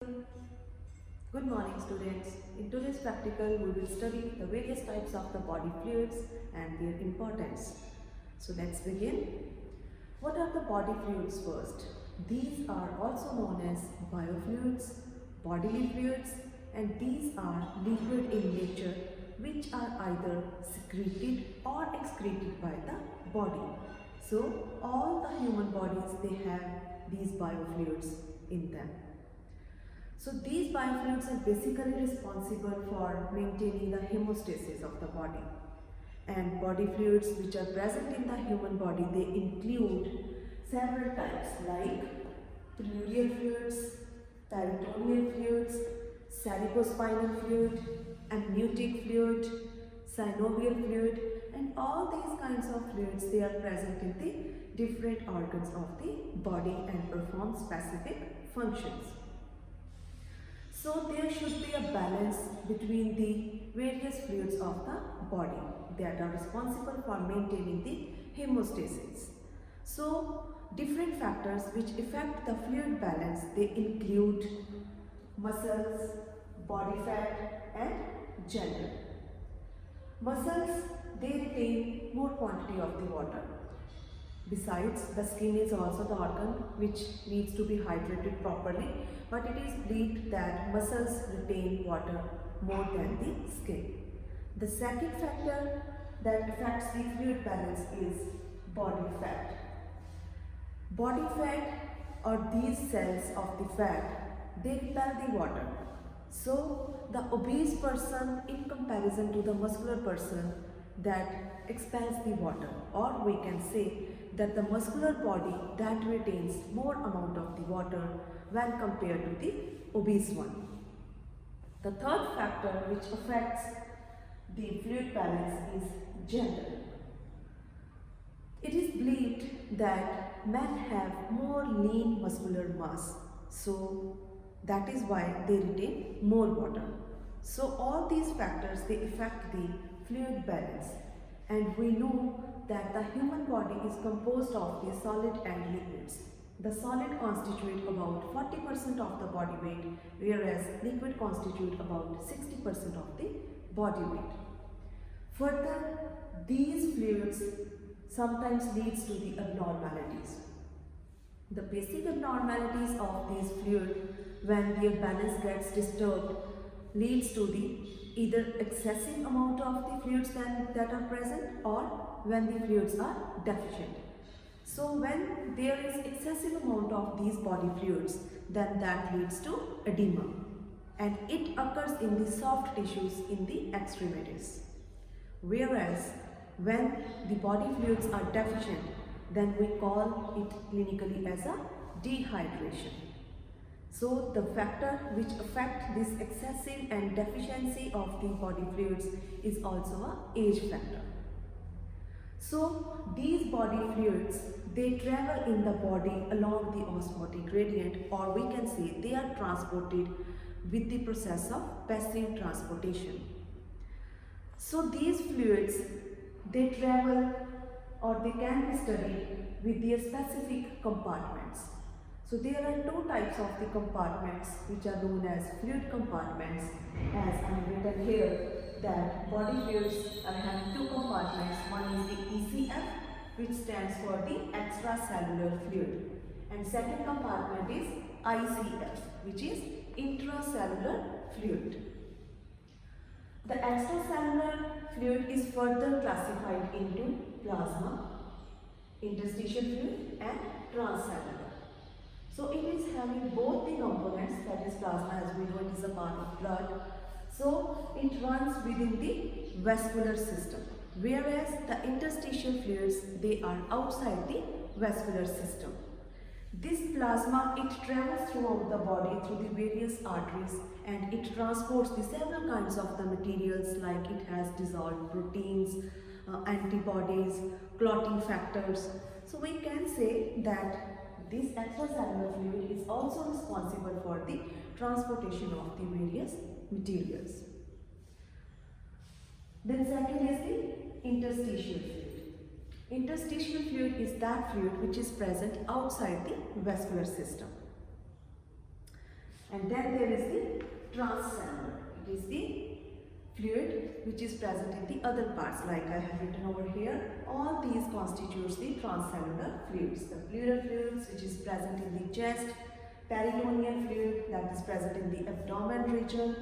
Good morning students. In today's practical we will study the various types of the body fluids and their importance. So let's begin. What are the body fluids first? These are also known as biofluids, bodily fluids, and these are liquid in nature which are either secreted or excreted by the body. So all the human bodies they have these biofluids in them. So these biofluids are basically responsible for maintaining the hemostasis of the body. And body fluids which are present in the human body, they include several types like pleural fluids, peritoneal fluids, cerebrospinal fluid, amniotic fluid, synovial fluid, and all these kinds of fluids they are present in the different organs of the body and perform specific functions. So there should be a balance between the various fluids of the body that are responsible for maintaining the hemostasis. So different factors which affect the fluid balance, they include muscles, body fat and gender. Muscles, they retain more quantity of the water. Besides, the skin is also the organ which needs to be hydrated properly, but it is believed that muscles retain water more than the skin. The second factor that affects the fluid balance is body fat. Body fat or these cells of the fat, they repel the water. So the obese person in comparison to the muscular person that expels the water, or we can say that the muscular body that retains more amount of the water when compared to the obese one. The third factor which affects the fluid balance is gender. It is believed that men have more lean muscular mass, so that is why they retain more water. So all these factors they affect the fluid balance, and we know that the human body is composed of the solid and liquids. The solid constitute about 40% of the body weight, whereas liquid constitute about 60% of the body weight. Further, these fluids sometimes leads to the abnormalities. The basic abnormalities of these fluids when their balance gets disturbed leads to the either excessive amount of the fluids that are present or when the fluids are deficient. So when there is excessive amount of these body fluids, then that leads to edema, and it occurs in the soft tissues in the extremities. Whereas when the body fluids are deficient, then we call it clinically as a dehydration. So the factor which affect this excessive and deficiency of the body fluids is also a age factor. So these body fluids, they travel in the body along the osmotic gradient, or we can say they are transported with the process of passive transportation. So these fluids, they travel or they can be studied with their specific compartments. So there are two types of the compartments which are known as fluid compartments, as I have written here that body fluids are having two compartments. One is the ECF, which stands for the extracellular fluid, and second compartment is ICF, which is intracellular fluid. The extracellular fluid is further classified into plasma, interstitial fluid and transcellular. So it is having both the components, that is plasma, as we know it is a part of blood. So it runs within the vascular system, whereas the interstitial fluids, they are outside the vascular system. This plasma, it travels throughout the body through the various arteries, and it transports the several kinds of the materials, like it has dissolved proteins, antibodies, clotting factors. So we can say that this extracellular fluid is also responsible for the transportation of the various materials. Then second is the interstitial fluid. Interstitial fluid is that fluid which is present outside the vascular system. And then there is the transcellular. It is the fluid which is present in the other parts, like I have written over here. All these constitutes the transcellular fluids. The pleural fluids which is present in the chest, peritoneal fluid that is present in the abdomen region,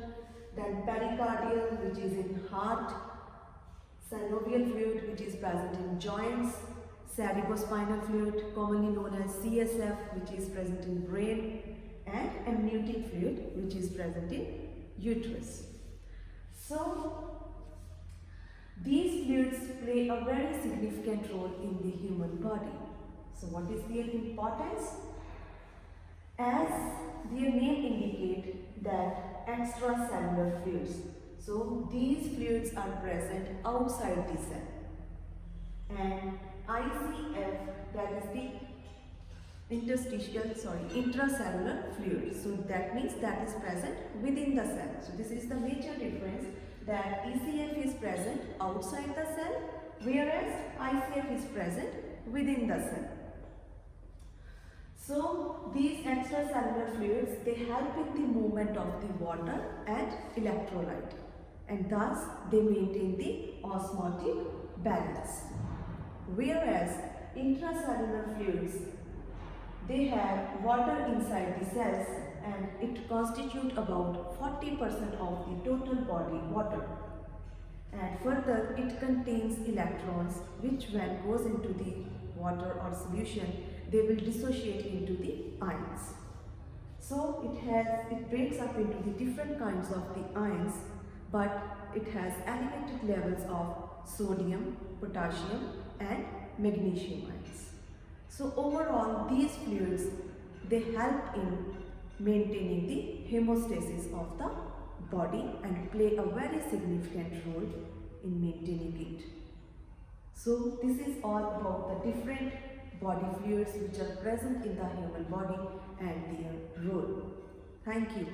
then pericardial which is in heart, synovial fluid which is present in joints, cerebrospinal fluid commonly known as CSF which is present in brain, and amniotic fluid which is present in uterus. So, these fluids play a very significant role in the human body. So, what is their importance? As their name indicate that extracellular fluids. So, these fluids are present outside the cell. And ICF, that is the intracellular fluid. So that means that is present within the cell. So this is the major difference, that ECF is present outside the cell, whereas ICF is present within the cell. So these extracellular fluids, they help in the movement of the water and electrolyte, and thus they maintain the osmotic balance. Whereas intracellular fluids, they have water inside the cells and it constitutes about 40% of the total body water. And further, it contains electrons which when goes into the water or solution, they will dissociate into the ions. So it breaks up into the different kinds of the ions, but it has elevated levels of sodium, potassium and magnesium ions. So overall, these fluids, they help in maintaining the hemostasis of the body and play a very significant role in maintaining it. So this is all about the different body fluids which are present in the human body and their role. Thank you.